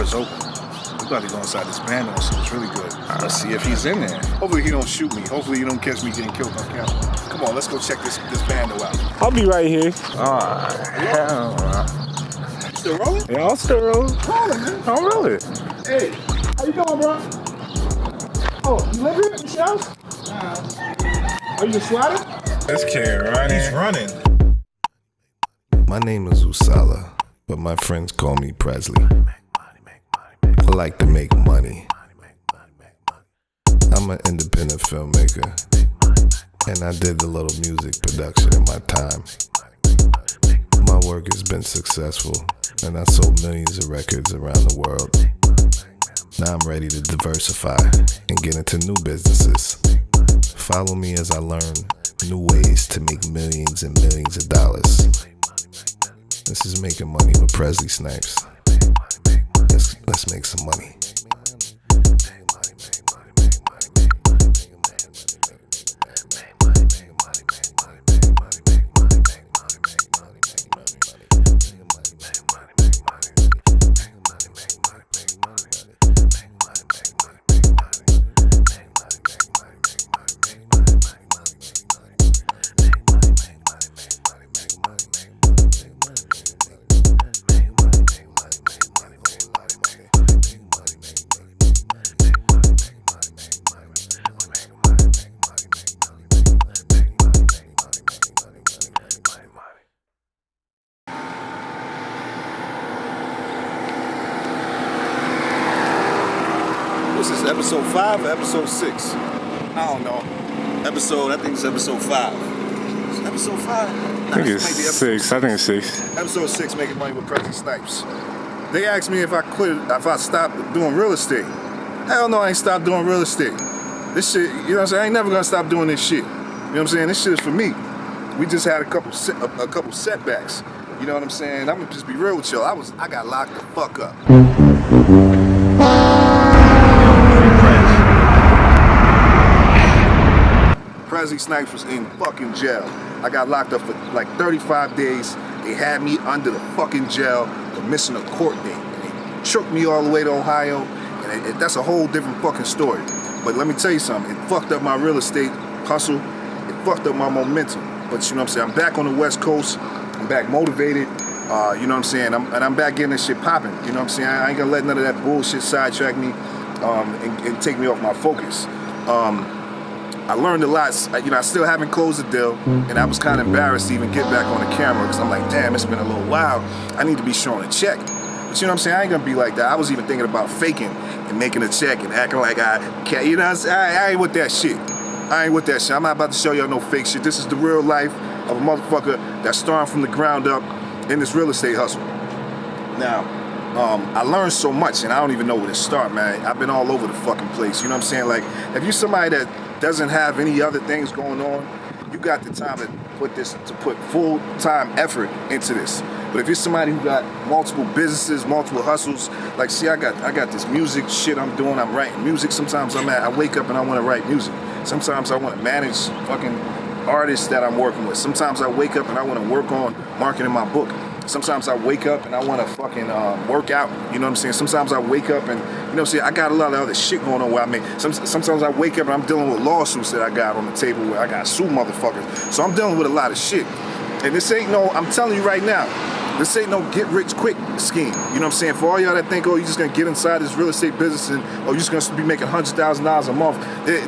door's open. We about to go inside this band and see. It's really good. Let's see if he's in there. Hopefully he don't shoot me. Hopefully he don't catch me getting killed on camera. Come on, let's go check this bando out. I'll be right here. Hell no. You still rolling? Yeah, I'm still rolling. Rolling, man. I'm rolling. Hey, how you doing, bro? Oh, you live here in the house? Are you a slider? This kid running. He's running. My name is Wholesale, but my friends call me Prestley. I like to make money. I'm an independent filmmaker, and I did a little music production in my time. My work has been successful, and I sold millions of records around the world. Now I'm ready to diversify and get into new businesses. Follow me as I learn new ways to make millions and millions of dollars. This is Making Money with Prestley Snipes. Let's make some money. This is episode 5 or episode 6? I don't know. I think it's episode 5. Is it episode 5? I think it's 6. I think it's 6. Episode 6, Making Money with Prestley Snipes. They asked me if I stopped doing real estate. Hell no, I ain't stopped doing real estate. This shit, you know what I'm saying? I ain't never gonna stop doing this shit. You know what I'm saying? This shit is for me. We just had a couple setbacks. You know what I'm saying? I'm gonna just be real with y'all. I got locked the fuck up. Prestley Snipes was in fucking jail. I got locked up for like 35 days. They had me under the fucking jail for missing a court date. And they trucked me all the way to Ohio. And that's a whole different fucking story. But let me tell you something. It fucked up my real estate hustle. It fucked up my momentum. But you know what I'm saying? I'm back on the West Coast. I'm back motivated. You know what I'm saying? I'm back getting this shit popping. You know what I'm saying? I ain't gonna let none of that bullshit sidetrack me and take me off my focus. I learned a lot. You know, I still haven't closed the deal, and I was kind of embarrassed to even get back on the camera because I'm like, damn, it's been a little while. I need to be showing a check. But you know what I'm saying? I ain't gonna be like that. I was even thinking about faking and making a check and acting like I can't. You know what I'm saying? I ain't with that shit. I ain't with that shit. I'm not about to show y'all no fake shit. This is the real life of a motherfucker that's starting from the ground up in this real estate hustle. Now, I learned so much, and I don't even know where to start, man. I've been all over the fucking place. You know what I'm saying? Like, if you're somebody that doesn't have any other things going on, you got the time to put full-time effort into this. But if you're somebody who got multiple businesses, multiple hustles, like, see, I got this music shit I'm doing. I'm writing music. Sometimes I wake up and I want to write music. Sometimes I want to manage fucking artists that I'm working with. Sometimes I wake up and I want to work on marketing my book. Sometimes I wake up and I want to fucking work out. You know what I'm saying? Sometimes I wake up and, you know what I'm saying, I got a lot of other shit going on where I mean, sometimes I wake up and I'm dealing with lawsuits that I got on the table where I got to sue motherfuckers. So I'm dealing with a lot of shit. And this ain't no, I'm telling you right now, this ain't no get rich quick scheme. You know what I'm saying? For all y'all that think, oh, you're just going to get inside this real estate business and, oh, you're just going to be making $100,000 a month.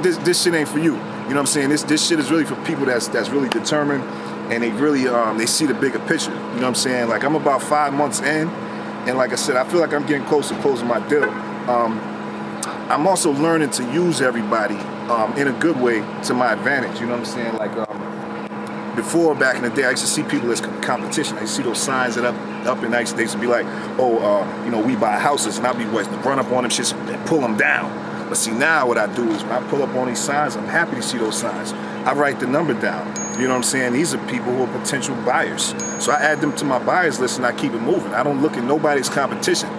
This shit ain't for you. You know what I'm saying? This shit is really for people that's really determined. And they really, they see the bigger picture. You know what I'm saying? Like, I'm about 5 months in, and like I said, I feel like I'm getting close to closing my deal. I'm also learning to use everybody in a good way to my advantage. You know what I'm saying? Like, before, back in the day, I used to see people as competition. I used to see those signs that up and they used to be like, oh, you know, we buy houses, and I'd be run up on them shits and pull them down. But see, now what I do is when I pull up on these signs, I'm happy to see those signs. I write the number down. You know what I'm saying? These are people who are potential buyers. So I add them to my buyers list and I keep it moving. I don't look at nobody's competition.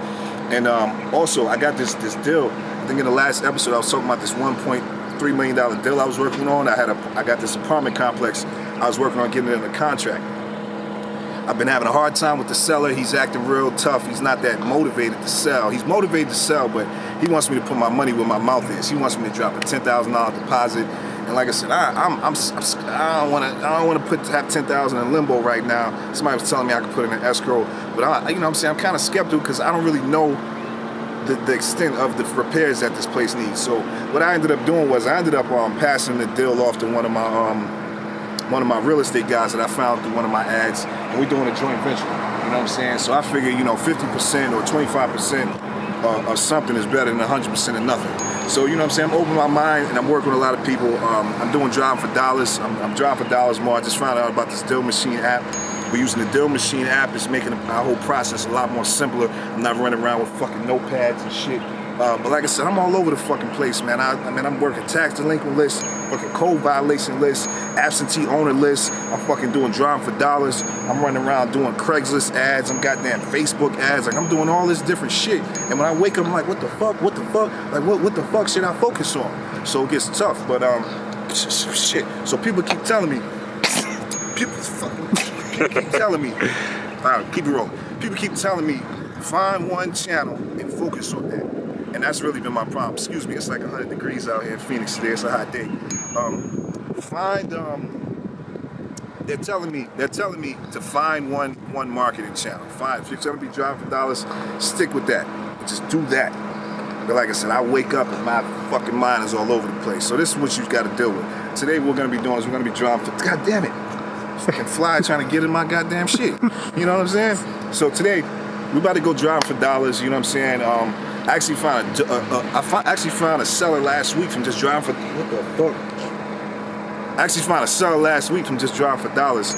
And also, I got this deal. I think in the last episode, I was talking about this $1.3 million deal I was working on. I got this apartment complex I was working on getting it under contract. I've been having a hard time with the seller. He's acting real tough. He's not that motivated to sell. He's motivated to sell, but he wants me to put my money where my mouth is. He wants me to drop a $10,000 deposit. And like I said, I don't want to have $10,000 in limbo right now. Somebody was telling me I could put it in escrow, but I'm kind of skeptical because I don't really know the extent of the repairs that this place needs. So what I ended up doing was I ended up passing the deal off to one of my real estate guys that I found through one of my ads, and we're doing a joint venture. You know what I'm saying? So I figure 50% or 25% of something is better than 100% of nothing. So you know what I'm saying? I'm opening my mind and I'm working with a lot of people. I'm doing driving for dollars. I'm driving for dollars more. I just found out about this Deal Machine app. We're using the Deal Machine app. It's making our whole process a lot more simpler. I'm not running around with fucking notepads and shit. But like I said, I'm all over the fucking place, man. I'm working tax delinquent lists, working code violation lists, absentee owner lists. I'm fucking doing driving for dollars. I'm running around doing Craigslist ads. I'm goddamn Facebook ads. Like, I'm doing all this different shit. And when I wake up, I'm like, what the fuck? What the fuck? Like, what the fuck should I focus on? So it gets tough. But shit. So people keep telling me. People keep telling me. All right, keep it rolling. People keep telling me, find one channel and focus on that. And that's really been my problem. Excuse me, it's like 100 degrees out here in Phoenix today. It's a hot day. They're telling me to find one marketing channel. If you're gonna be driving for dollars, stick with that. Just do that. But like I said, I wake up and my fucking mind is all over the place. So this is what you've got to deal with. Today what we're gonna be doing is we're gonna be driving for, god damn it, fucking fly trying to get in my goddamn shit. You know what I'm saying? So today we're about to go drive for dollars. You know what I'm saying? I actually found a seller last week from just driving for, what the fuck? I actually found a seller last week from just driving for dollars.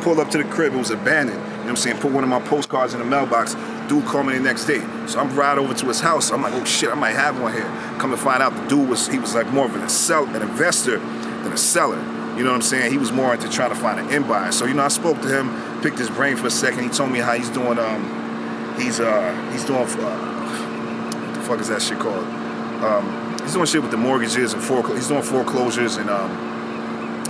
Pulled up to the crib, it was abandoned. You know what I'm saying? Put one of my postcards in the mailbox. Dude called me the next day. So I'm right over to his house. I'm like, oh shit, I might have one here. Come to find out the dude was like more of an investor than a seller. You know what I'm saying? He was more into trying to find an end buyer. So, I spoke to him, picked his brain for a second. He told me how he's doing, he's doing, what the fuck is that shit called? He's doing shit with the mortgages and he's doing foreclosures and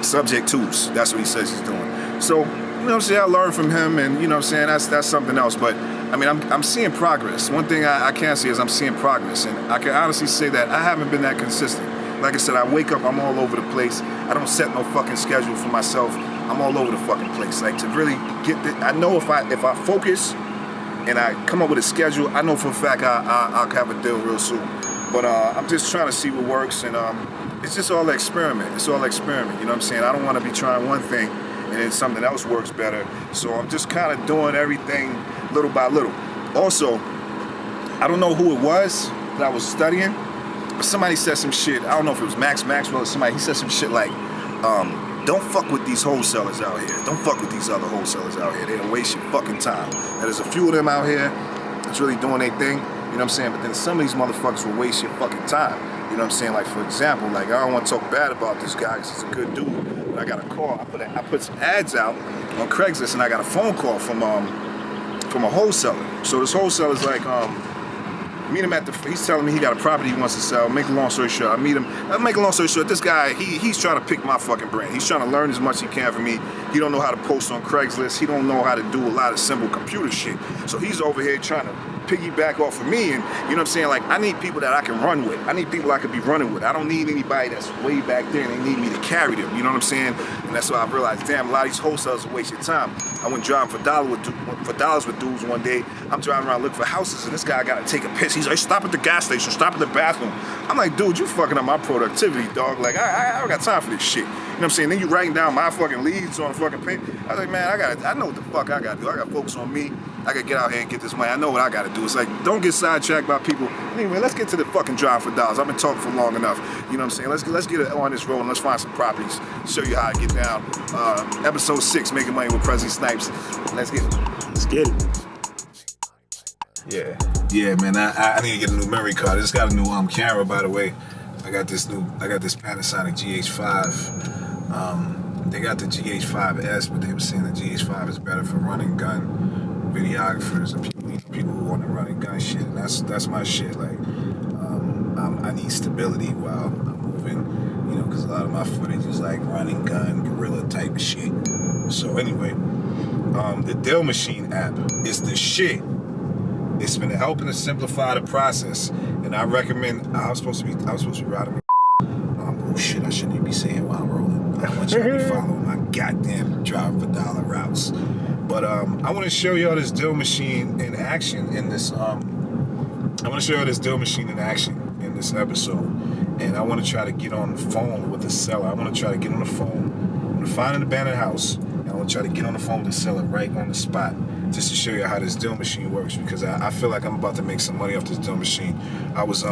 subject twos. That's what he says he's doing. So, you know what I'm saying? I learned from him, and you know what I'm saying? That's something else. But I mean, I'm seeing progress. One thing I can say is I'm seeing progress, and I can honestly say that I haven't been that consistent. Like I said, I wake up, I'm all over the place. I don't set no fucking schedule for myself. I'm all over the fucking place. Like, to really get I know if I focus and I come up with a schedule, I know for a fact I'll have a deal real soon. But I'm just trying to see what works, and it's just all experiment. It's all experiment, you know what I'm saying? I don't want to be trying one thing and then something else works better. So I'm just kind of doing everything little by little. Also, I don't know who it was that I was studying, but somebody said some shit. I don't know if it was Maxwell or somebody. He said some shit like, don't fuck with these wholesalers out here. Don't fuck with these other wholesalers out here. They don't waste your fucking time. Now, there's a few of them out here that's really doing their thing. You know what I'm saying? But then some of these motherfuckers will waste your fucking time. You know what I'm saying? Like, for example, like, I don't want to talk bad about this guy because he's a good dude. But I got a call. I put some ads out on Craigslist, and I got a phone call from a wholesaler. So this wholesaler's like, meet him he's telling me he got a property he wants to sell. Make a long story short, I meet him. Make a long story short, this guy, he's trying to pick my fucking brain. He's trying to learn as much as he can from me. He don't know how to post on Craigslist. He don't know how to do a lot of simple computer shit. So he's over here trying to piggyback off of me, and you know what I'm saying? Like, I need people that I can run with. I need people I could be running with. I don't need anybody that's way back there and they need me to carry them. You know what I'm saying? And that's why I realized, damn, a lot of these wholesalers are wasting time. I went driving for dollars with dudes one day. I'm driving around looking for houses, and this guy got to take a piss. He's like, stop at the gas station, stop at the bathroom. I'm like, dude, you fucking up my productivity, dog. Like, I don't got time for this shit. You know what I'm saying? Then you writing down my fucking leads on a fucking paper. I was like, man, I know what the fuck I gotta do. I gotta focus on me. I gotta get out here and get this money. I know what I gotta do. It's like, don't get sidetracked by people. Anyway, let's get to the fucking drive for dollars. I've been talking for long enough. You know what I'm saying? Let's get it on this road and let's find some properties. Show you how to get down. Episode 6, Making Money with Prestley Snipes. Let's get it. Let's get it. Yeah, man. I need to get a new memory card. I just got a new camera, by the way. I got this Panasonic GH5. They got the GH5S, but they were saying the GH5 is better for running gun videographers and people who want to run and gun shit. And that's my shit. Like, I need stability while I'm moving, you know, because a lot of my footage is like running gun, guerrilla type of shit. So anyway, the Deal Machine app is the shit. It's been helping to simplify the process, and I recommend. I was supposed to be riding. Oh shit! I shouldn't even be saying while I'm rolling. I don't want you to be following my goddamn drive for dollar routes. But I want to show y'all this Deal Machine in action in this. I want to show y'all this Deal Machine in action in this episode, and I want to try to get on the phone with the seller. I want to try to get on the phone. I'm gonna find an abandoned house, and I want to try to get on the phone with the seller right on the spot, just to show you how this Deal Machine works, because I feel like I'm about to make some money off this Deal Machine. I was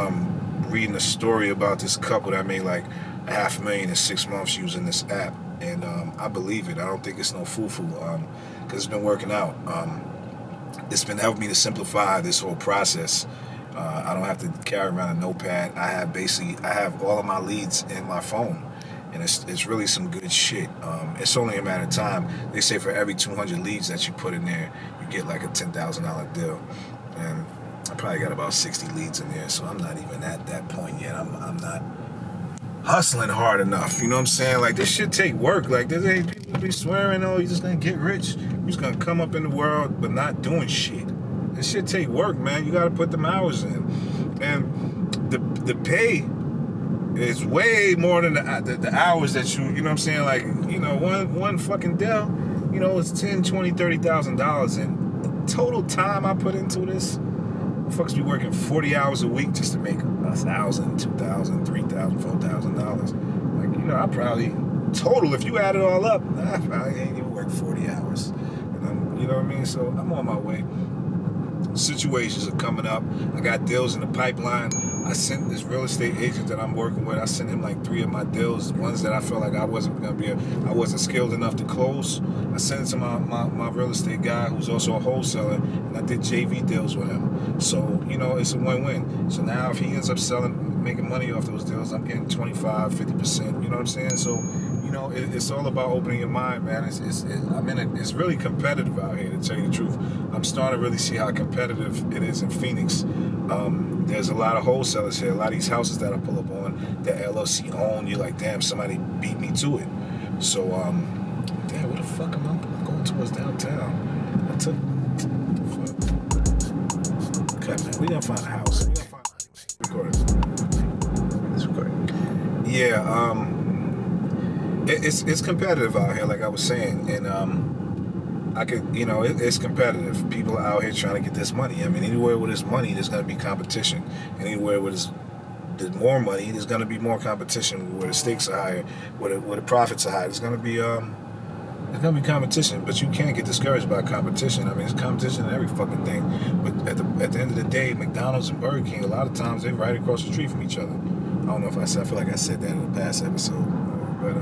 reading a story about this couple that made like $500,000 in 6 months using this app, and I believe it. I don't think it's no foo-foo, because it's been working out. It's been helping me to simplify this whole process. I don't have to carry around a notepad. I have all of my leads in my phone, and it's really some good shit. It's only a matter of time. They say for every 200 leads that you put in there, you get like a $10,000 deal, and I probably got about 60 leads in there, so I'm not even at that point yet. I'm not hustling hard enough, you know what I'm saying? Like, this shit take work. Like, there's people be swearing, oh, you're just gonna get rich, you're just gonna come up in the world, but not doing shit. This shit take work, man. You gotta put them hours in, and the pay is way more than the hours that you know what I'm saying? Like, you know, one fucking deal, you know, it's $10,000, $20,000, $30,000, and total time I put into this, fucks be working 40 hours a week just to make $1,000, $2,000, $3,000, $4,000. Like, you know, I probably total, if you add it all up, I probably ain't even work 40 hours. And you know what I mean? So I'm on my way. Situations are coming up. I got deals in the pipeline. I sent this real estate agent that I'm working with, I sent him like 3 of my deals, ones that I felt like I wasn't skilled enough to close. I sent it to my real estate guy, who's also a wholesaler, and I did JV deals with him. So, you know, it's a win-win. So now if he ends up making money off those deals, I'm getting 25, 50%, you know what I'm saying? So, you know, it's all about opening your mind, man. It's really competitive out here, to tell you the truth. I'm starting to really see how competitive it is in Phoenix. There's a lot of wholesalers here. A lot of these houses that I pull up on that LLC own, you're like, damn, somebody beat me to it. So, damn, where the fuck am I going towards downtown? I took, okay, man, we gotta find a house. We gotta find It's recording. Yeah, it's competitive out here, like I was saying, and it's competitive. People are out here trying to get this money. I mean, anywhere where there's money, there's gonna be competition. Anywhere where there's more money, there's gonna be more competition. Where the stakes are higher, where the profits are high, there's gonna be competition. But you can't get discouraged by competition. I mean, there's competition in every fucking thing. But at the end of the day, McDonald's and Burger King, a lot of times they're right across the street from each other. I don't know if I feel like I said that in the past episode, but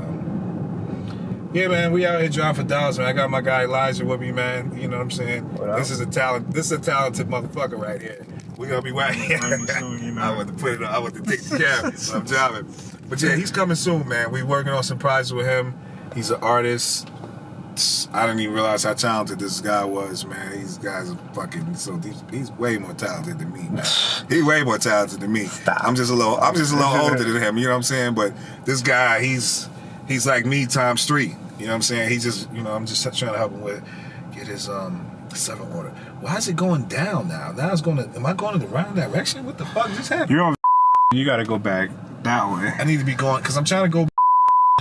yeah, man, we out here driving for dollars, man. I got my guy Elijah with me, man. You know what I'm saying? This is a talented motherfucker right here. We gonna be right here. You know. I want to take the camera, so I'm driving. But yeah, he's coming soon, man. We working on some projects with him. He's an artist. I didn't even realize how talented this guy was, man. These guys are fucking he's way more talented than me, man. He's way more talented than me. Stop. I'm just a little older than him, you know what I'm saying? But this guy, he's like me times 3. You know what I'm saying? He's just, you know, I'm just trying to help him get his 7 order. Why is it going down now? Now am I going in the wrong direction? What the fuck just happened? You're on you gotta go back that way. I need to be going, because I'm trying to go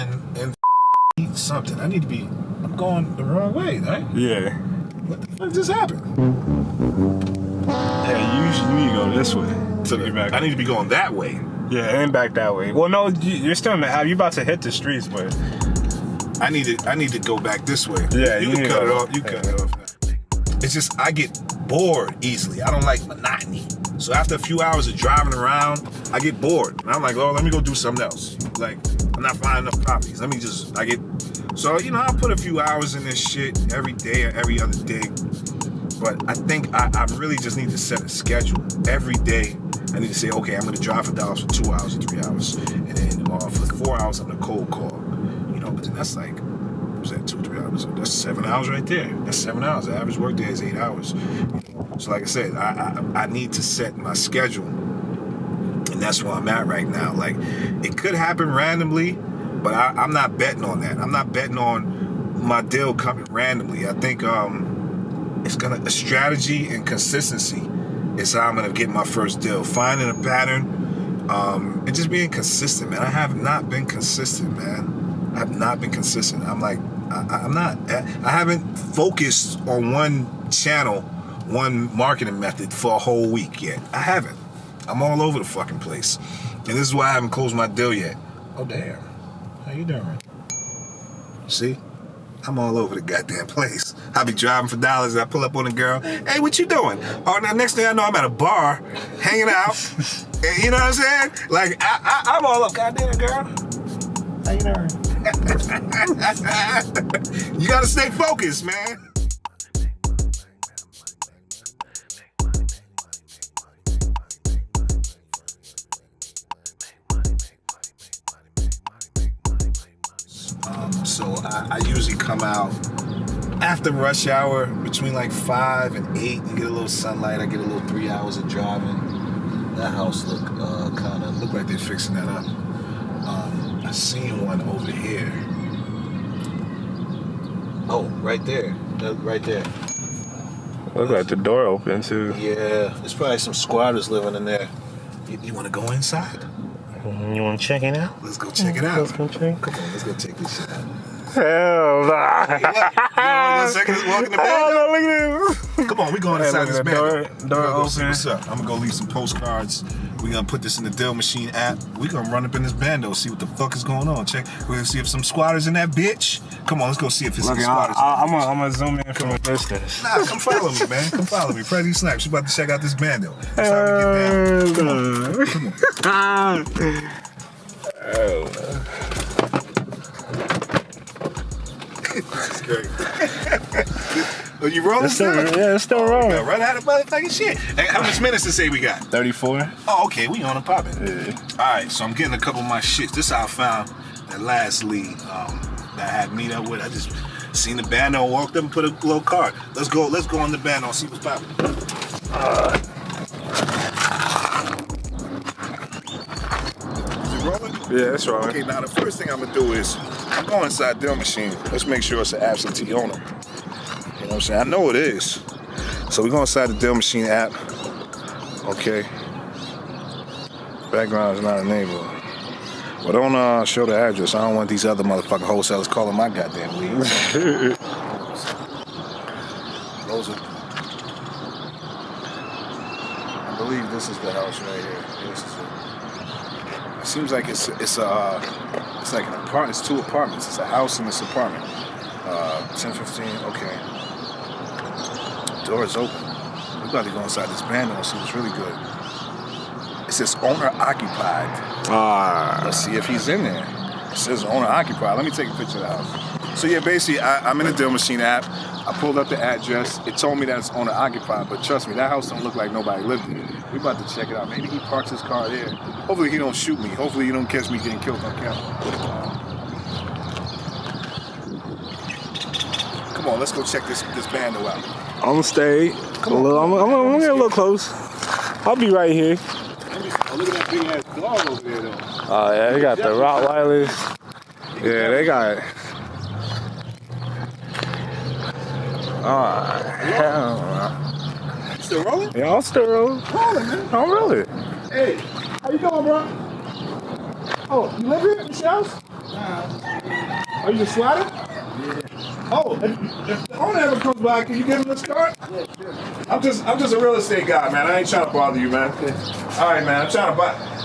and eat something. I'm going the wrong way, right? Yeah. What the fuck just happened? Yeah, you need to go this way. I need to be going that way. Yeah, and back that way. Well, no, you're still in the house. You're about to hit the streets, but I need to go back this way. Yeah, you can cut it off. You cut it off. It's just I get bored easily. I don't like monotony. So after a few hours of driving around, I get bored. And I'm like, oh, let me go do something else. Like, I'm not finding enough properties. So, you know, I put a few hours in this shit every day or every other day. But I think I really just need to set a schedule. Every day, I need to say, okay, I'm going to drive for dollars for 2 hours or 3 hours. And then for 4 hours, I'm going to cold call. You know, but then that's like, what was that, 2 or 3 hours? That's 7 hours right there. That's 7 hours. The average work day is 8 hours. So like I said, I need to set my schedule. And that's where I'm at right now. Like, it could happen randomly, but I'm not betting on that. I'm not betting on my deal coming randomly. I think it's gonna a strategy and consistency is how I'm gonna get my first deal. Finding a pattern and just being consistent, man. I have not been consistent, man. I have not been consistent. I'm like, I haven't focused on one channel, one marketing method for a whole week yet. I haven't. I'm all over the fucking place. And this is why I haven't closed my deal yet. Oh, damn. How you doing? See? I'm all over the goddamn place. I be driving for dollars and I pull up on a girl. Hey, what you doing? Oh, now next thing I know, I'm at a bar, hanging out. And you know what I'm saying? Like, I'm all up. Goddamn, girl. How you doing? You gotta stay focused, man. So I usually come out after rush hour between like 5 and 8. You get a little sunlight. I get a little 3 hours of driving. That house look like they're fixing that up. I seen one over here. Oh, right there. Right there. Look like the door open too. Yeah, there's probably some squatters living in there. You want to go inside? You want to check it out? Let's go check it out. Let's go check. Come on, let's go check this shit out. Hell nah. Hey, look, you want to go check this walk in the bed? Oh, no, look at this. Come on, we going inside this bed. Door Go see open. what's up. I'm gonna go leave some postcards. We gonna put this in the Deal Machine app. We gonna run up in this bando, see what the fuck is going on. Check. We're gonna see if some squatters in that bitch. Come on, let's go see if it's some squatters. I'm gonna zoom in from a distance. Nah, come follow me, man. Come follow me. Prestley Snipes. You about to check out this bando. That's how we get down. Come on. That's great. Are you rolling? It's still rolling. Right out of motherfucking shit. Hey, how much minutes to say we got? 34. Oh, okay, we on a poppin'. Yeah. Alright, so I'm getting a couple of my shits. This is how I found that last lead that I had meet up with. I just seen the bando, walked up and put a little card. Let's go on the bando and see what's poppin'. Is it rolling? Yeah, it's rolling. Okay, now the first thing I'm gonna do is I'm going inside Deal Machine. Let's make sure it's an absentee owner. You know what I'm saying? I know it is. So we go inside the Deal Machine app. Okay. Background is not enabled. Well, don't show the address. I don't want these other motherfucking wholesalers calling my goddamn leads. Those are. I believe this is the house right here. This is it. It seems like it's like an apartment. It's 2 apartments. It's a house and this apartment. 1015. Okay. Door is open. We're about to go inside this bando and see what's really good. It says owner occupied. Let's see if he's in there. It says owner occupied. Let me take a picture of the house. So yeah, basically, I'm in the Deal Machine app. I pulled up the address. It told me that it's owner occupied, but trust me, that house don't look like nobody lived in it. We about to check it out. Maybe he parks his car there. Hopefully he don't shoot me. Hopefully you don't catch me getting killed on camera. Come on, let's go check this bando out. I'm gonna stay. Come on. I'm gonna get a little close. I'll be right here. Oh, look at that big ass dog over there though. Oh yeah, they got the Rottweilers. Yeah, they got it. You still rolling? Yeah, I'm still rolling. Rolling, man. I'm rolling. Hey, how you doing, bro? Oh, you live here in this house? Nah. Are you a slider? Yeah. Oh, if the owner ever comes by, can you give him this card? Yeah, sure. I'm just a real estate guy, man. I ain't trying to bother you, man. All right, man. I'm trying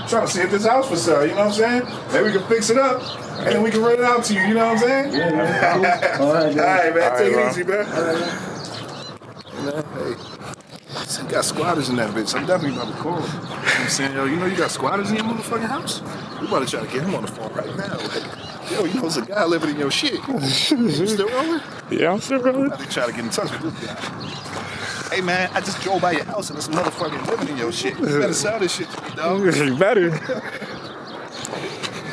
to see if this house for sale. You know what I'm saying? Maybe we can fix it up, and then we can rent it out to you. You know what I'm saying? Yeah, man. All right, man. Take it easy, man. All right, man. Hey. So you got squatters in that bitch. I'm definitely about to call him. You know what I'm saying? Yo, you know you got squatters in your motherfucking house? We about to try to get him on the phone right now. Like, yo, you know there's a guy living in your shit. You still rolling? Yeah, I'm still rolling. I think try to get in touch with this guy. Hey man, I just drove by your house and this motherfucker living in your shit. You better sell this shit to me, dog. You better.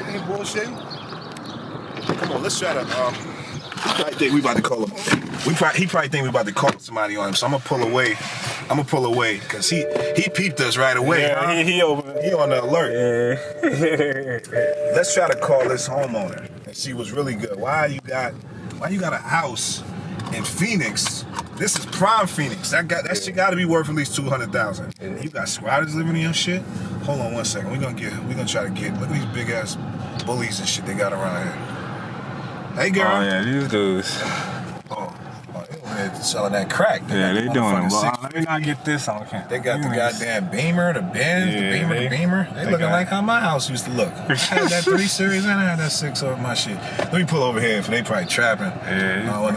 Ain't bullshit. Come on, let's try to he probably think we about to call him. He probably think we about to call somebody on him, so I'm gonna pull away because he peeped us right away. Yeah, huh? he on the alert. Yeah. Let's try to call this homeowner and see what's really good. Why Why you got a house in Phoenix? This is prime Phoenix. That shit got to be worth at least $200,000. And you got squatters living in your shit. Hold on 1 second. We're gonna try to get. Look at these big ass bullies and shit they got around here. Hey, girl. Oh yeah, these dudes. Oh, they're selling that crack. Yeah, they doing it. Well, let me not get this on camera. They got the goddamn Beamer, the Benz, the Beamer. They looking like how my house used to look. I had that 3 Series and I had that 6 over my shit. Let me pull over here for they probably trapping. Yeah.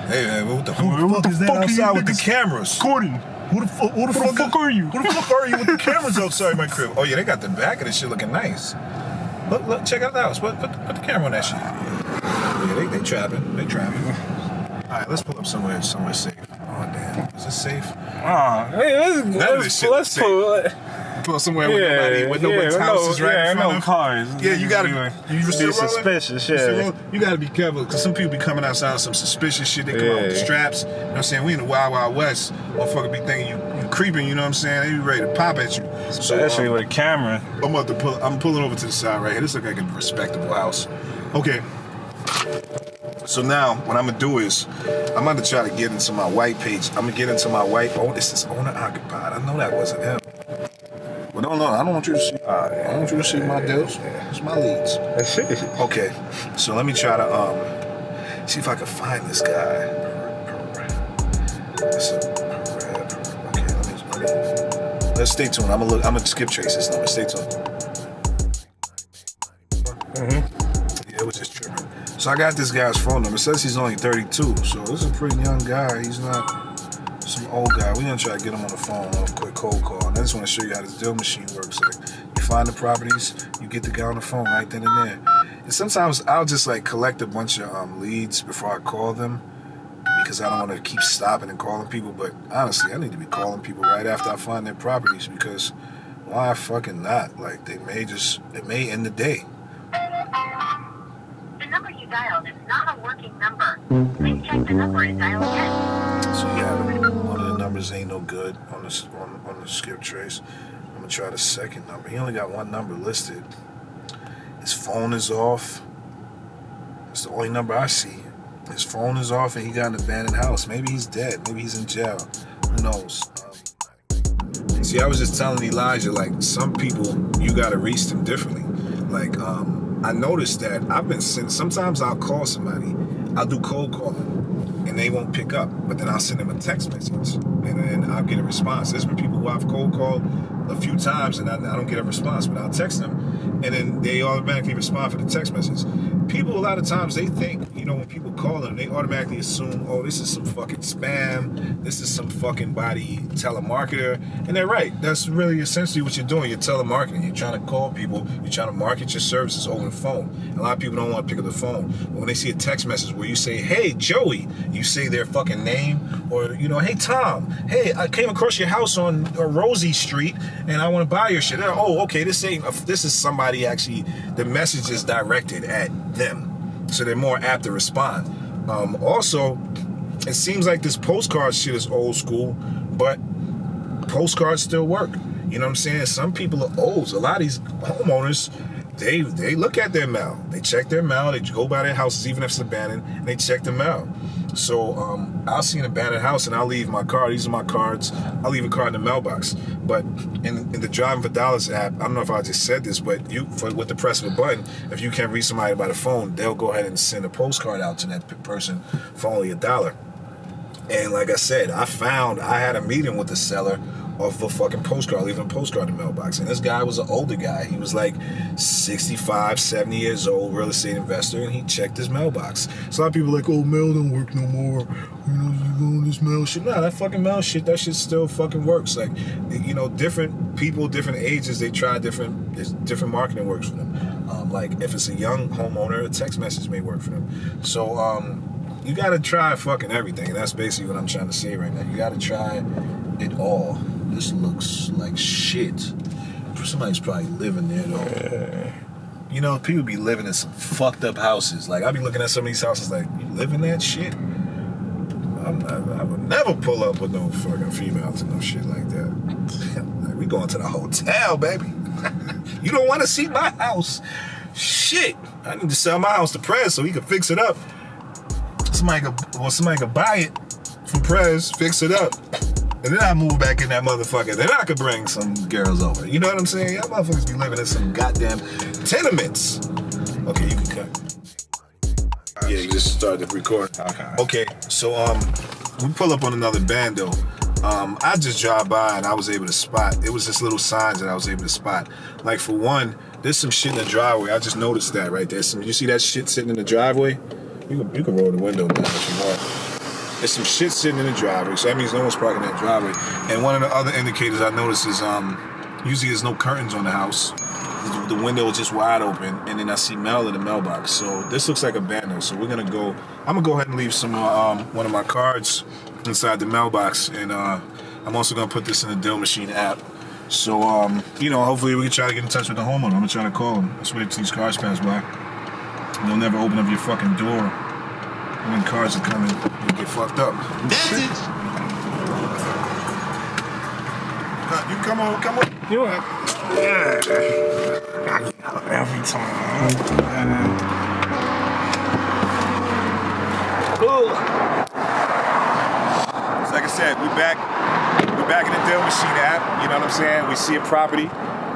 Hey, who the fuck is that outside with the cameras? Recording. Who the fuck are you? Who the fuck are you with the cameras outside my crib? Oh yeah, they got the back of this shit looking nice. Look, check out the house. Put the camera on that shit. Yeah, they trapping. They trapping. All right, let's pull up somewhere safe. Oh damn, is this safe? Hey, let's pull somewhere with nobody's houses right in front of cars. Yeah, you gotta be suspicious. Yeah, you gotta be careful because some people be coming outside with some suspicious shit. They come out with the straps. You know what I'm saying? We in the Wild Wild West. Motherfucker be thinking you creeping. You know what I'm saying? They be ready to pop at you. Especially with a camera. I'm pulling over to the side right here. This look like a respectable house. Okay. So now, what I'm gonna do is, I'm gonna try to get into my white page. I'm gonna get into my white. Oh, this is owner occupied. I know that wasn't him. But no, I don't want you to see. I don't want you to see my deals. It's my leads. Okay, so let me try to see if I can find this guy. Okay, let's stay tuned. I'm gonna skip trace this number. Stay tuned. Yeah, it was just tripping. So I got this guy's phone number. It says he's only 32, so this is a pretty young guy. He's not some old guy. We're gonna try to get him on the phone on a quick cold call. And I just want to show you how this deal machine works. Like, you find the properties, you get the guy on the phone right then and there. And sometimes I'll just like collect a bunch of leads before I call them because I don't want to keep stopping and calling people. But honestly, I need to be calling people right after I find their properties because why fucking not? Like it may end the day. The number you dialed is not a working number. Please check the number and dial again. So yeah, one of the numbers ain't no good on the skip trace. I'm gonna try the second number. He only got one number listed. His phone is off. That's the only number I see. His phone is off and he got an abandoned house. Maybe he's dead. Maybe he's in jail. Who knows? See, I was just telling Elijah, like, some people, you gotta reach them differently. Like, I noticed that sometimes I'll call somebody, I'll do cold calling, and they won't pick up, but then I'll send them a text message, and then I'll get a response. There's been people who I've cold called a few times, and I don't get a response, but I'll text them, and then they automatically respond for the text message. People, a lot of times, they think, when people call them, they automatically assume, oh, this is some fucking spam, this is some fucking body telemarketer, and they're right. That's really essentially what you're doing. You're telemarketing. You're trying to call people. You're trying to market your services over the phone. A lot of people don't want to pick up the phone. But when they see a text message where you say, hey, Joey, you say their fucking name, or, hey, Tom, hey, I came across your house on Rosie Street, and I want to buy your shit. Oh, okay, this is somebody actually, the message is directed at them, so they're more apt to respond. Also, it seems like this postcard shit is old school, but postcards still work. You know what I'm saying? Some people are old. A lot of these homeowners, they look at their mail. They check their mail. They go by their houses, even if it's abandoned, and they check the mail. So I'll see an abandoned house and I'll leave my card. These are my cards. I'll leave a card in the mailbox. But in the Driving for Dollars app, I don't know if I just said this, but with the press of a button, if you can't reach somebody by the phone, they'll go ahead and send a postcard out to that person for only $1. And like I said, I had a meeting with the seller off a fucking postcard, leaving a postcard in the mailbox. And this guy was an older guy. He was like 65, 70 years old, real estate investor, and he checked his mailbox. So a lot of people are like, oh, mail don't work no more. You go on this mail shit. Nah, that fucking mail shit, that shit still fucking works. Like, different people, different ages, they try different marketing works for them. Like, if it's a young homeowner, a text message may work for them. So, you gotta try fucking everything. And that's basically what I'm trying to say right now. You gotta try it all. This looks like shit. Somebody's probably living there though. People be living in some fucked up houses. Like, I be looking at some of these houses like, you live in that shit? I would never pull up with no fucking female to no shit like that. Like, we going to the hotel, baby. You don't want to see my house? Shit. I need to sell my house to Press so he can fix it up. somebody could buy it from Prez, fix it up, and then I move back in that motherfucker. Then I could bring some girls over. You know what I'm saying? Y'all motherfuckers be living in some goddamn tenements. Okay, you can cut. Yeah, you just started recording. Okay, so we pull up on another band though. I just drive by and I was able to spot. It was just little signs that I was able to spot. Like for one, there's some shit in the driveway. I just noticed that right there. You see that shit sitting in the driveway? You can roll the window down if you want. There's some shit sitting in the driveway, so that means no one's parking in that driveway. And one of the other indicators I noticed is usually there's no curtains on the house. The window is just wide open, and then I see mail in the mailbox. So this looks like a bando. So we're gonna go. I'm gonna go ahead and leave some one of my cards inside the mailbox, and I'm also gonna put this in the Deal Machine app. So you know, hopefully we can try to get in touch with the homeowner. I'm gonna try to call him. Let's wait till these cars pass by. They'll never open up your fucking door when cars are coming. You get fucked up. That's it. You come on. You what? Yeah. Every time. Cool. So like I said, we're back in the Deal Machine app. You know what I'm saying? We see a property,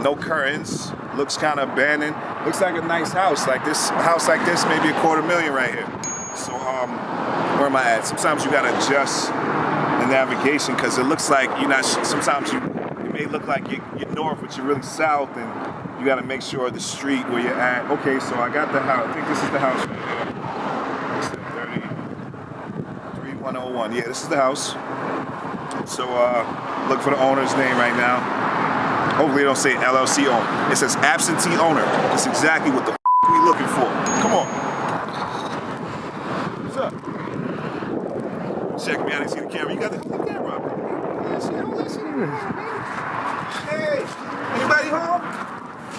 no curtains, looks kind of abandoned. Looks like a nice house. Like this house like this, maybe $250,000 right here. So where am I at? Sometimes you gotta adjust the navigation because it looks like you're not. Sometimes it may look like you're north, but you're really south, and you gotta make sure the street where you're at. Okay, so I got the house. I think this is the house right here. 33101. Yeah, this is the house. So look for the owner's name right now. Hopefully it don't say LLC owner. It says absentee owner. That's exactly what the we looking for. Come on. What's up? Check me out and see the camera. You got the camera up. Hey, anybody home?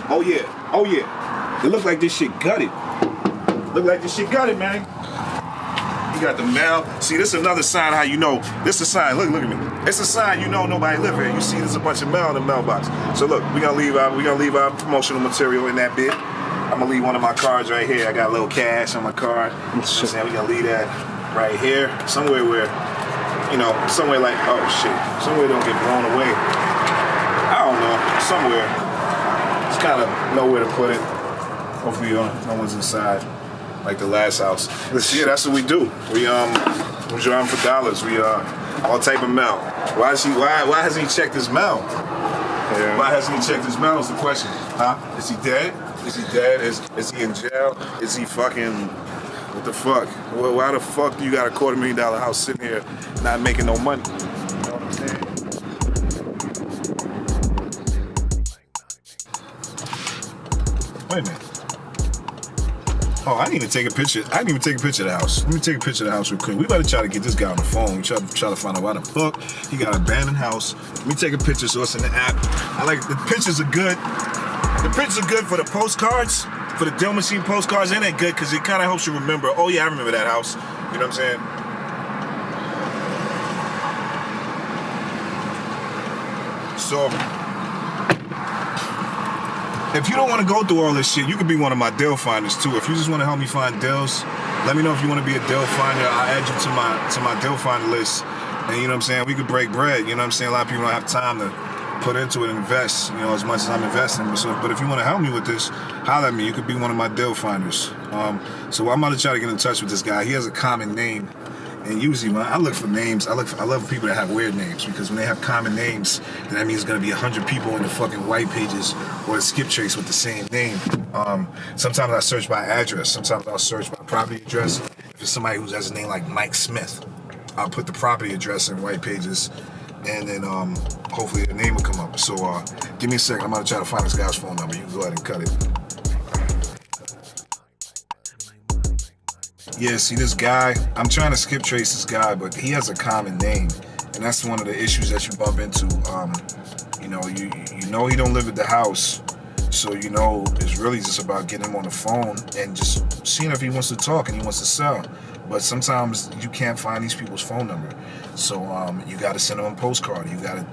Oh yeah. It look like this shit gutted. Man. You got the mail. See, this is another sign how you know. This is a sign. Look at me. It's a sign you know nobody live here. You see there's a bunch of mail in the mailbox. So look, we're gonna leave our promotional material in that bit. I'm gonna leave one of my cards right here. I got a little cash on my card. You know what I'm saying? We're gonna leave that right here. Somewhere where, you know, somewhere like, oh shit. Somewhere don't get blown away. I don't know. Somewhere. It's kind of nowhere to put it. Hopefully no one's inside. Like the last house. Yeah, that's what we do. We driving for dollars. We all type of mail. Why hasn't he checked his mail? Yeah. Why hasn't he checked his mail is the question. Huh? Is he dead? Is he in jail? Is he fucking what the fuck? Well, why the fuck do you got a $250,000 house sitting here not making no money? You know what I'm saying? Wait a minute. Oh, I didn't even take a picture. I didn't even take a picture of the house. Let me take a picture of the house real quick. We better try to get this guy on the phone. We try to find out why the fuck he got an abandoned house. Let me take a picture so it's in the app. I like the pictures are good. The pictures are good for the postcards, for the Deal Machine postcards. Ain't that good because it kind of helps you remember. Oh yeah, I remember that house. You know what I'm saying? So, if you don't want to go through all this shit, you could be one of my deal finders too. If you just want to help me find deals, let me know if you want to be a deal finder. I'll add you to my deal finder list. And you know what I'm saying? We could break bread. You know what I'm saying? A lot of people don't have time to put into it and invest, you know, as much as I'm investing. But if you want to help me with this, holler at me. You could be one of my deal finders. So I'm going to try to get in touch with this guy. He has a common name. And usually when I look for names, I love people that have weird names, because when they have common names, then that means there's gonna be 100 people in the fucking white pages or the skip trace with the same name. Sometimes I search by address. Sometimes I'll search by property address. If it's somebody who has a name like Mike Smith, I'll put the property address in white pages, and then hopefully the name will come up. So give me a second. I'm gonna try to find this guy's phone number. You can go ahead and cut it. Yeah, see this guy, I'm trying to skip trace this guy, but he has a common name, and that's one of the issues that you bump into. You know he don't live at the house, so you know it's really just about getting him on the phone and just seeing if he wants to talk and he wants to sell. But sometimes you can't find these people's phone number, so you got to send them a postcard. You got to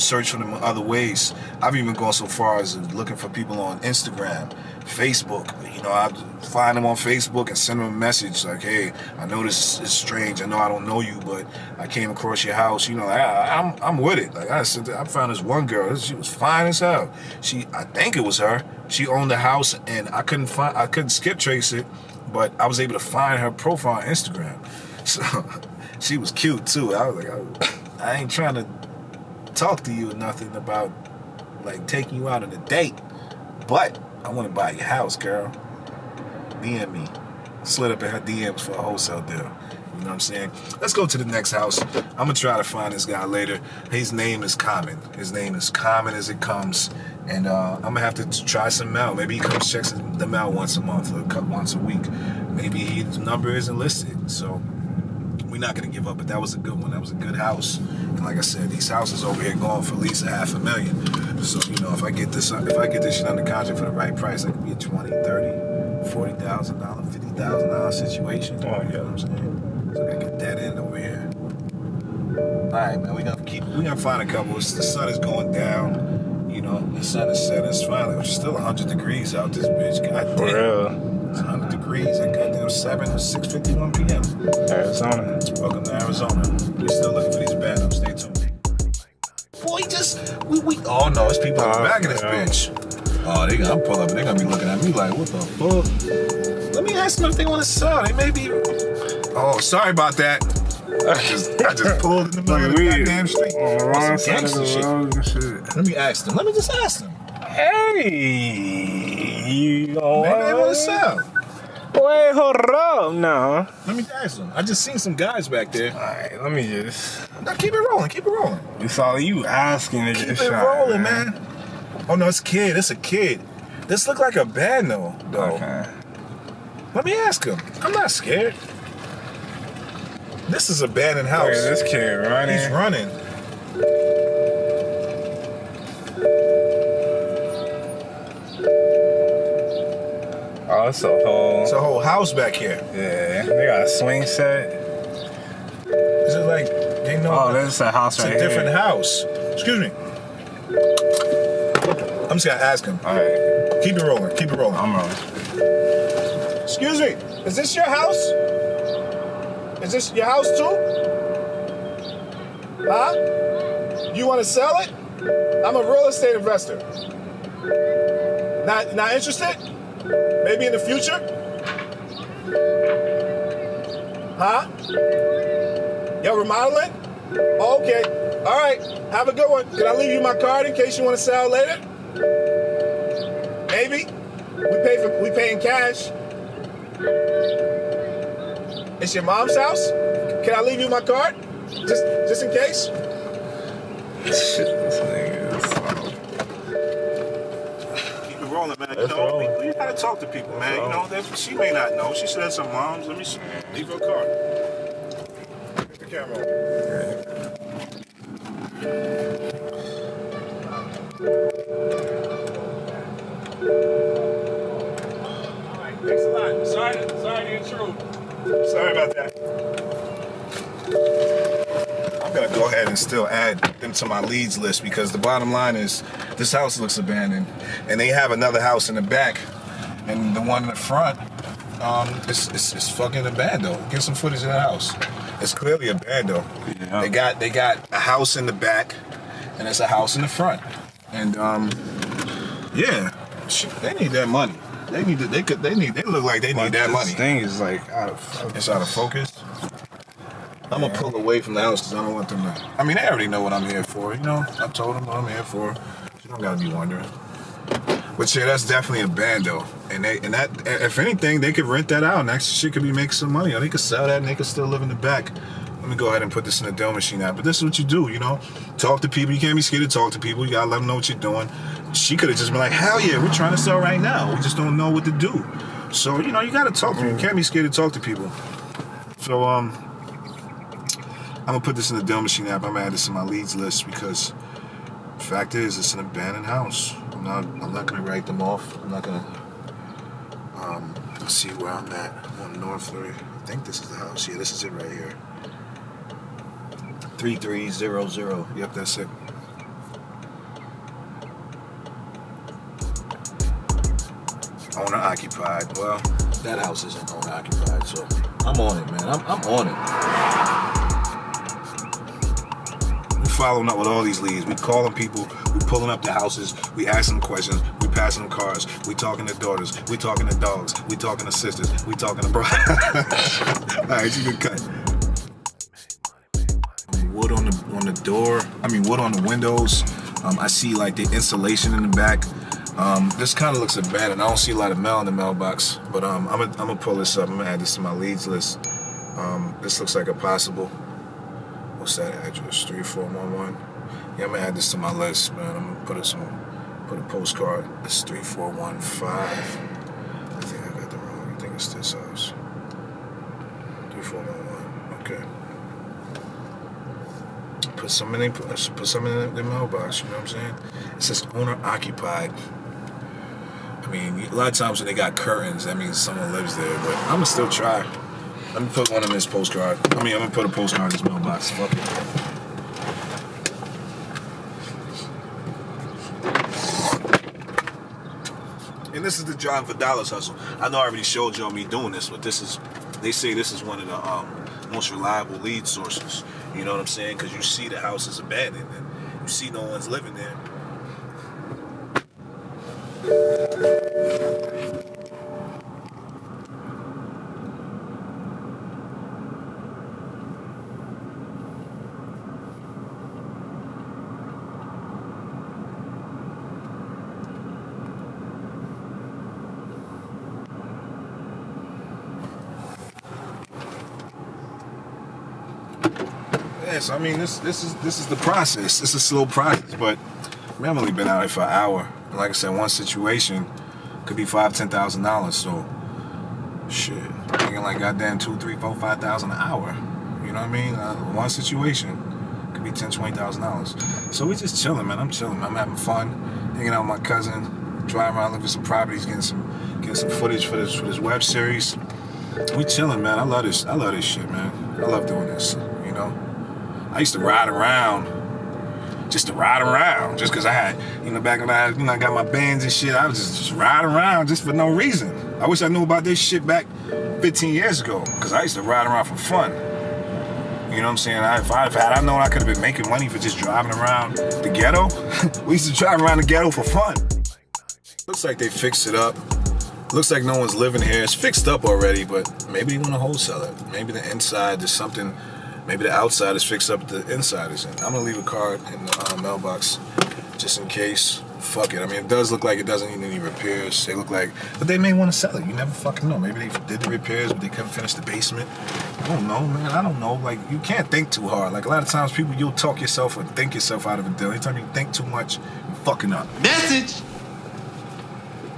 search for them in other ways. I've even gone so far as looking for people on Instagram Facebook. You know, I find them on Facebook and send them a message like, hey, I know this is strange. I know I don't know you, but I came across your house. You know, I'm with it. Like I found this one girl. She was fine as hell. I think it was her. She owned the house, and I couldn't skip trace it, but I was able to find her profile on Instagram. So she was cute too. I was like, I ain't trying to talk to you or nothing about like taking you out on a date, but I want to buy your house, girl. DM me. Slid up in her DMs for a wholesale deal. You know what I'm saying? Let's go to the next house. I'm going to try to find this guy later. His name is Common. His name is Common as it comes. And I'm going to have to try some mail. Maybe he comes checks the mail once a month or once a week. Maybe his number isn't listed. So we're not going to give up. But that was a good one. That was a good house. And like I said, these houses over here going for at least $500,000. So, you know, if I get this shit under contract for the right price, that could be a $20,000, $30,000, $40,000, $50,000 situation. Oh, yeah. You know what I'm saying? So I gotta get that in over here. Alright, man, we gotta find a couple. The sun is going down. You know, the sun is setting. It's finally, it's still 100 degrees out this bitch. God damn. For real. It's 100 degrees at goddamn 6:51 p.m. Arizona. Welcome to Arizona. We're still looking for these bandos. Stay tuned. Boy, we oh no, it's people in the back of this bitch. Oh, they gonna pull up and they're gonna be looking at me like, what the fuck? Let me ask them if they want to sell. They may be. Oh, sorry about that. I just pulled in the middle of the goddamn street. Wrong Some side of gangster the shit. road and shit. Let me ask them. Let me just ask them. Hey, you know Maybe they want to what? sell. Wait, hold up, no. Let me ask them. I just seen some guys back there. All right, let me just. Now keep it rolling. Keep it rolling. It's all you asking to Keep get it shot. rolling, man. Oh no, it's a kid. It's a kid. This look like a band though. Okay. Let me ask him. I'm not scared. This is a abandoned house. Look at this kid running. He's running. Oh, it's It's a whole house back here. Yeah, they got a swing set. Is it like they know? Oh, this is a house It's right a here. different house. Excuse me. I'm just gonna ask him. All right, Keep it rolling. Keep it rolling. I'm rolling. Excuse me. Is this your house? Is this your house too? Huh? You want to sell it? I'm a real estate investor. Not interested? Maybe in the future? Huh? Y'all remodeling? Oh, okay. All right. Have a good one. Can I leave you my card in case you want to sell later? Maybe. We pay in cash. It's your mom's house? Can I leave you my card? Just in case? Shit, this nigga is slow. Keep it rolling, man. That's rolling. You gotta talk to people, man. That's You know, she may not know. She said some moms. Let me see. Leave her card. Get the camera on. Alright, thanks a lot. Sorry to intrude. Sorry about that. I'm gonna go ahead and still add them to my leads list because the bottom line is this house looks abandoned and they have another house in the back and the one in the front it's fucking abandoned. Get some footage of the house. It's clearly abandoned. Yeah. They got a house in the back and it's a house in the front. And yeah, shit, they need that money. They look like they need that money. This thing is like out of focus. It's out of focus. I'm gonna pull away from the house because I don't want them to. I mean, they already know what I'm here for. You know, I told them what I'm here for. You don't gotta be wondering. But yeah, that's definitely a bando. And that, if anything, they could rent that out and that shit could be making some money. Or they could sell that and they could still live in the back. Let me go ahead and put this in the dough machine now. But this is what you do, you know. Talk to people. You can't be scared to talk to people. You gotta let them know what you're doing. She could have just been like, hell yeah, we're trying to sell right now. We just don't know what to do. So, you know, you gotta talk to them. You can't be scared to talk to people. So, I'm gonna put this in the dough machine app. I'm gonna add this in my leads list because the fact is it's an abandoned house. I'm not gonna write them off. I'm not gonna let's see where I'm at. I'm on Northbury. I think this is the house. Yeah, this is it right here. 3300. Yep, that's it. Owner occupied. Well, that house isn't owner occupied, so I'm on it, man. I'm on it. We following up with all these leads. We calling people. We pulling up the houses. We asking them questions. We passing them cars. We talking to daughters. We talking to dogs. We talking to sisters. We talking to bro. All right, you can cut. Wood on the door. I mean, wood on the windows. I see like the insulation in the back. This kind of looks abandoned. I don't see a lot of mail in the mailbox, but I'm gonna pull this up. I'm gonna add this to my leads list. This looks like a possible. What's that address? 3411. Yeah, I'm gonna add this to my list, man. I'm gonna put a postcard. It's 3415. I think I got the wrong. I think it's this house. 3411. Okay. Put some in the mailbox. You know what I'm saying? It says owner occupied. I mean, a lot of times when they got curtains, that means someone lives there. But I'm gonna still try. Let me put one in this postcard. I'm gonna put a postcard in this mailbox. Fuck it. And this is the John for Dollars hustle. I know I already showed y'all me doing this, but they say this is one of the most reliable lead sources. You know what I'm saying? Because you see the house is abandoned and you see no one's living there. Yes, I mean this is the process. It's a slow process, but I've only been out here for an hour. And like I said, one situation could be $5,000-$10,000. So shit, thinking like goddamn $2,000, $3,000, $4,000, $5,000 an hour. You know what I mean? One situation could be $10,000, $20,000. So we just chilling, man. I'm chilling. I'm having fun, hanging out with my cousin, driving around looking for some properties, getting some footage for this web series. We chilling, man. I love this shit, man. I love doing this. You know. I used to ride around, just because I had, back when I got my bands and shit, I was just riding around just for no reason. I wish I knew about this shit back 15 years ago, because I used to ride around for fun. You know what I'm saying? If I'd known I could have been making money for just driving around the ghetto, we used to drive around the ghetto for fun. Looks like they fixed it up. Looks like no one's living here. It's fixed up already, but maybe they want to wholesale it. Maybe the inside, there's something. Maybe the outside is fixed up, the inside isn't. I'm gonna leave a card in the mailbox just in case. Fuck it. I mean, it does look like it doesn't need any repairs. They look like, but they may want to sell it. You never fucking know. Maybe they did the repairs, but they couldn't finish the basement. I don't know, man. I don't know. Like, you can't think too hard. Like, a lot of times you'll talk yourself or think yourself out of a deal. Anytime you think too much, you're fucking up. Message!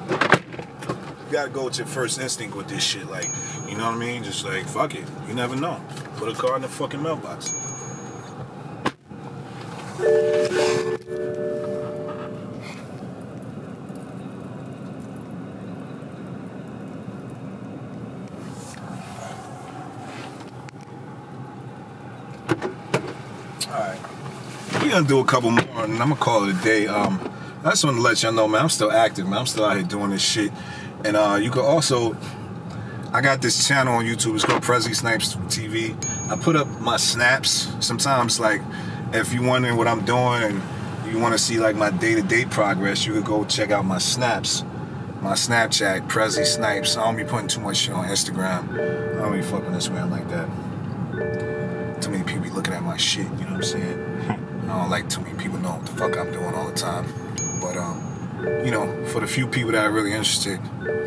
You gotta go with your first instinct with this shit. Like, you know what I mean? Just like, fuck it. You never know. Put a card in the fucking mailbox. Alright. We're gonna do a couple more and I'm gonna call it a day. I just want to let y'all know, man, I'm still active, man. I'm still out here doing this shit. And you can also, I got this channel on YouTube. It's called Prestley Snipes TV. I put up my snaps. Sometimes, like, if you're wondering what I'm doing and you want to see, like, my day-to-day progress, you could go check out my snaps. My Snapchat, Prestley Snipes. I don't be putting too much shit on Instagram. I don't be fucking Instagram like that. Too many people be looking at my shit, you know what I'm saying? I don't like too many people know what the fuck I'm doing all the time. But, for the few people that are really interested,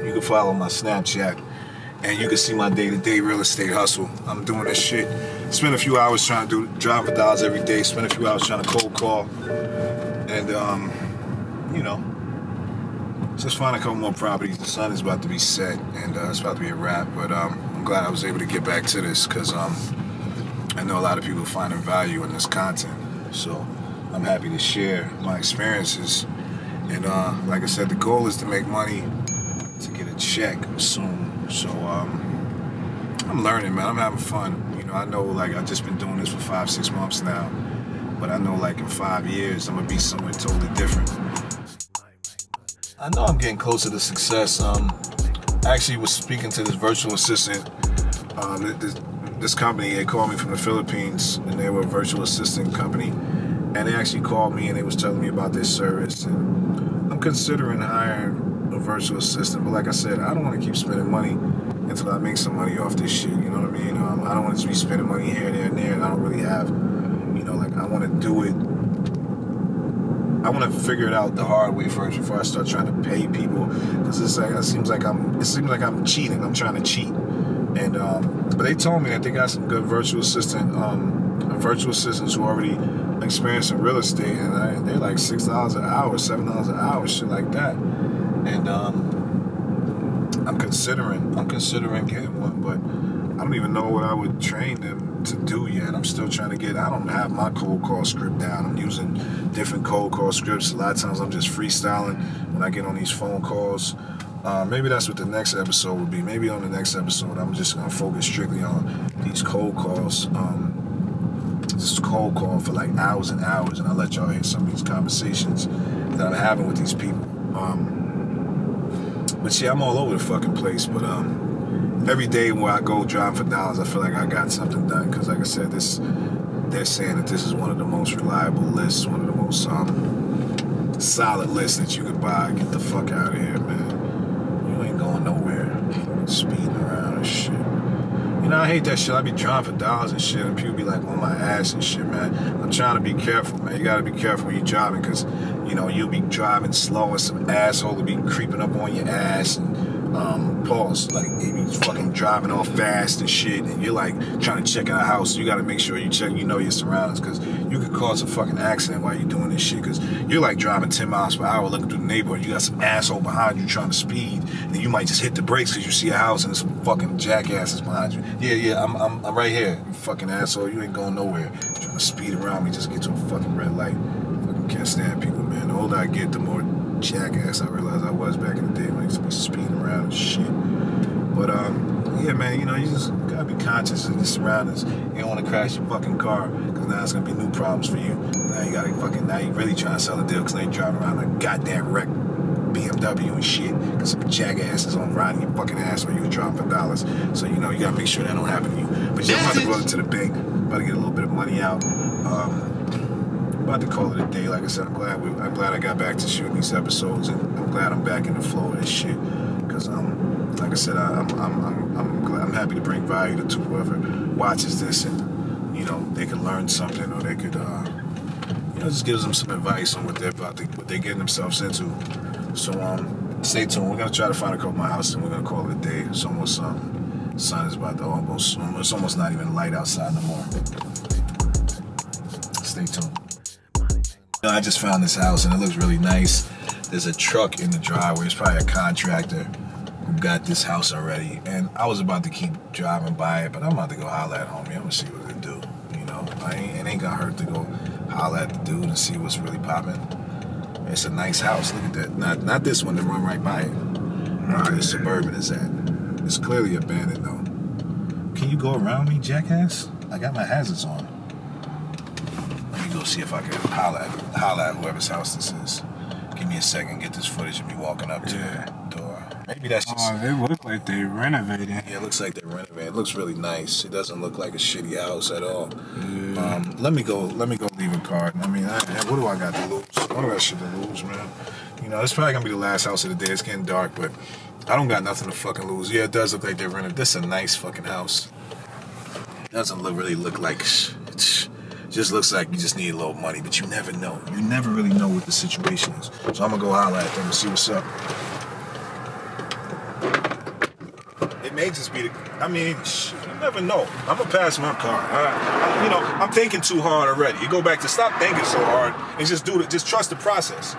you can follow my Snapchat. And you can see my day-to-day real estate hustle. I'm doing this shit. Spend a few hours trying to drive for dollars every day. Spend a few hours trying to cold call. And, just find a couple more properties. The sun is about to be set, and it's about to be a wrap. But I'm glad I was able to get back to this because I know a lot of people are finding value in this content. So I'm happy to share my experiences. And like I said, the goal is to make money to get a check soon. So I'm learning, man. I'm having fun. I know, like, I've just been doing this for 5-6 months now, but I know, like, in 5 years I'm gonna be somewhere totally different. I know I'm getting closer to success. I actually was speaking to this virtual assistant. This company, they called me from the Philippines, and they were a virtual assistant company. And they actually called me and they was telling me about this service. And I'm considering hiring a virtual assistant. But like I said, I don't want to keep spending money until I make some money off this shit. You know what I mean? I don't want to be spending money here, there, and there. And I don't really have, I want to do it. I want to figure it out the hard way first before I start trying to pay people, because it seems like I'm cheating. I'm trying to cheat, and but they told me that they got some good virtual assistants who already experienced in real estate, and they're like $6 an hour, $7 an hour, shit like that. And I'm considering getting one, but I don't even know what I would train them to do yet. I'm still trying to I don't have my cold call script down. I'm using different cold call scripts. A lot of times I'm just freestyling when I get on these phone calls. Maybe that's what the next episode would be. Maybe on the next episode I'm just going to focus strictly on these cold calls. Just cold call for like hours and hours, and I'll let y'all hear some of these conversations that I'm having with these people. But yeah, I'm all over the fucking place, but every day when I go driving for dollars, I feel like I got something done. Because like I said, they're saying that this is one of the most reliable lists, one of the most solid lists that you could buy. Get the fuck out of here, man. You ain't going nowhere. Speeding around and shit. I hate that shit. I be driving for dollars and shit, and people be like on my ass and shit, man. I'm trying to be careful, man. You gotta be careful when you're driving, because, you'll be driving slow and some asshole will be creeping up on your ass and pause. Like, he be fucking driving all fast and shit, and you're like trying to check out a house. You gotta make sure you check, your surroundings, because you could cause a fucking accident while you're doing this shit, because you're like driving 10 miles per hour looking through the neighborhood. You got some asshole behind you trying to speed, and you might just hit the brakes because you see a house and there's some fucking jackasses behind you. Yeah, I'm right here, you fucking asshole. You ain't going nowhere. Trying to speed around me just to get to a fucking red light. Fucking can't stand people, man. The older I get, the more jackass I realize I was back in the day when I used to be speeding around and shit. But yeah, man, you just gotta be conscious of your surroundings. You don't want to crash your fucking car, because now it's gonna be new problems for you. Now you really trying to sell a deal, because now you're driving around like a goddamn wreck BMW and shit, because some jackasses on riding your fucking ass when you was driving for dollars. So you gotta make sure that don't happen to you. But you're about to roll it to the bank, about to get a little bit of money out. About to call it a day. Like I said, I'm glad I got back to shooting these episodes, and I'm glad I'm back in the flow of this shit. Because like I said, I'm happy to bring value to whoever watches this, and they can learn something, or they could just give them some advice on what they're getting themselves into. So stay tuned. We're gonna try to find a couple of my houses, and we're gonna call it a day. It's almost sun is about to it's almost not even light outside no more. Stay tuned. I just found this house and it looks really nice. There's a truck in the driveway. It's probably a contractor who got this house already. And I was about to keep driving by it, but I'm about to go holler at homie. I'm gonna see what they do. It ain't gonna hurt to go holler at the dude and see what's really popping. It's a nice house. Look at that. Not this one to run right by it. Where the Suburban is at. It's clearly abandoned though. Can you go around me, jackass? I got my hazards on. Let me go see if I can holler at whoever's house this is. Give me a second, get this footage of me walking up to the door. Maybe that's just... Oh, they look like they renovated. Yeah, it looks like they're renovating. It looks really nice. It doesn't look like a shitty house at all. Yeah. Let me go leave a card. I mean, what do I got to lose? What do I should lose, man? It's probably gonna be the last house of the day. It's getting dark, but I don't got nothing to fucking lose. Yeah, it does look like they're renovating. This is a nice fucking house. It doesn't really look like... Just looks like you just need a little money, but you never know. You never really know what the situation is. So I'm gonna go holler at them and see what's up. It may just be you never know. I'm gonna pass my car. I'm thinking too hard already. You go back to stop thinking so hard and just do it. Just trust the process.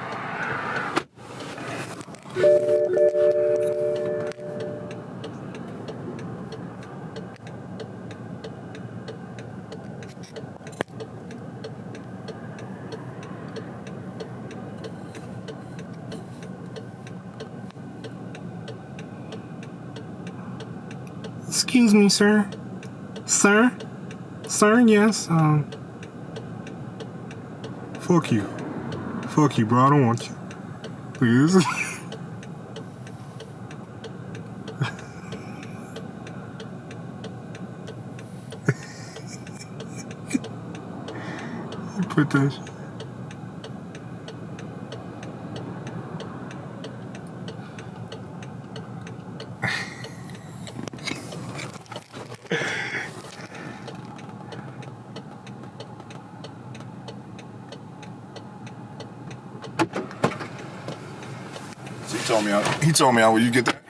Excuse me, sir. Sir, yes. Fuck you, bro. I don't want you. Please. Put this. He told me, will you get that?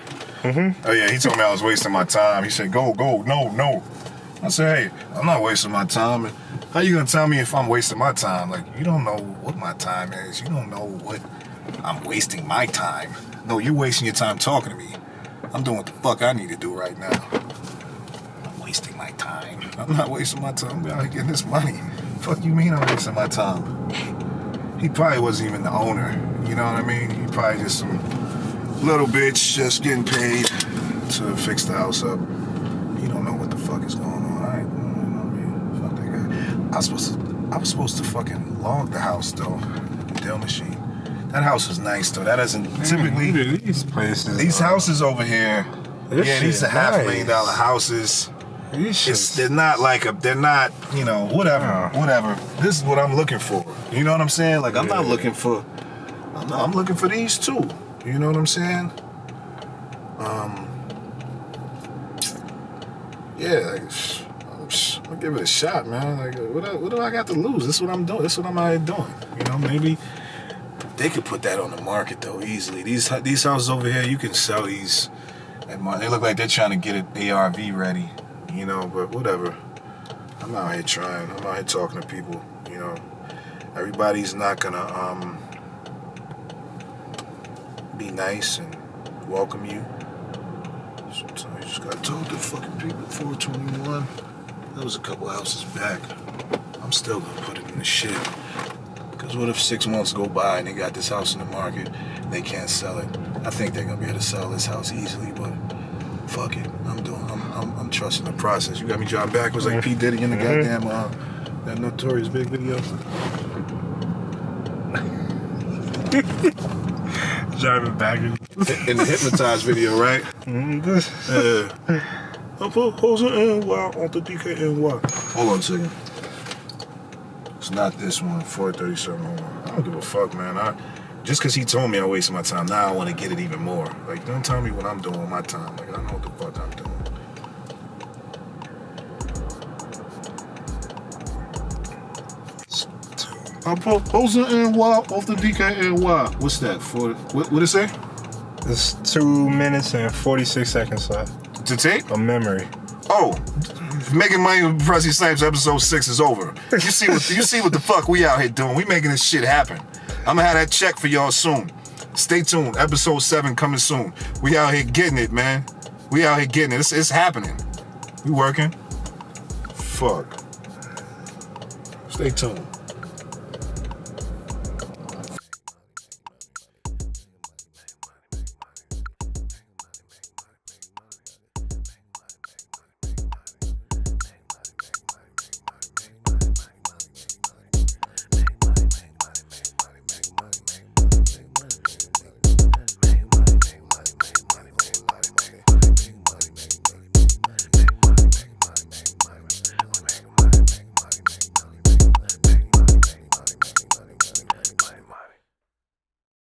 Oh yeah, he told me I was wasting my time. He said, go, no. I said, hey, I'm not wasting my time. And how you gonna tell me if I'm wasting my time? Like, you don't know what my time is. You don't know what I'm wasting my time. No, you're wasting your time talking to me. I'm doing what the fuck I need to do right now. I'm wasting my time. I'm not wasting my time. I'm out here getting this money. Fuck you mean I'm wasting my time? He probably wasn't even the owner. You know what I mean? He probably just some little bitch just getting paid to fix the house up. You don't know what the fuck is going on, alright? You know what I mean? Fuck that guy. I was supposed to fucking log the house though. The Dell machine. That house was nice though. That doesn't typically These places. these houses over here. Yeah, these are $500,000 houses. They're not like they're not, you know, whatever. This is what I'm looking for. You know what I'm saying? Like I'm not looking for. I'm looking for these too. You know what I'm saying? Yeah, like, I'll give it a shot, man. Like, what do I got to lose? This is what I'm doing. This is what I'm out here doing. You know, maybe they could put that on the market though easily. These houses over here, you can sell these. They look like they're trying to get it ARV ready. You know, but whatever. I'm out here trying. I'm out here talking to people. You know, everybody's not gonna be nice and welcome you. Sometimes you just gotta talk to fucking people. 421. That was a couple houses back. I'm still gonna put it in the shit. Cause what if 6 months go by and they got this house in the market, they can't sell it? I think they're gonna be able to sell this house easily, but fuck it. I'm trusting the process. You got me driving backwards like P. Diddy in the goddamn that Notorious Big video. Driving backwards. In the Hypnotized video, right? I put Wholesale NY on the DKNY. Hold on a second. It's not this one, 437. Hold on. I don't give a fuck, man. Just because he told me I wasted my time, now I want to get it even more. Like, don't tell me what I'm doing with my time. Like, I know what the fuck I'm doing. I put Wholesale NY off the DKNY. What's that? What it say? It's 2 minutes and 46 seconds left. To take? A memory. Oh, Making Money with Prestley Snipes episode 6 is over. You see what the fuck we out here doing. We making this shit happen. I'm gonna have that check for y'all soon. Stay tuned. Episode 7 coming soon. We out here getting it, man. We out here getting it. It's happening. We working. Fuck. Stay tuned.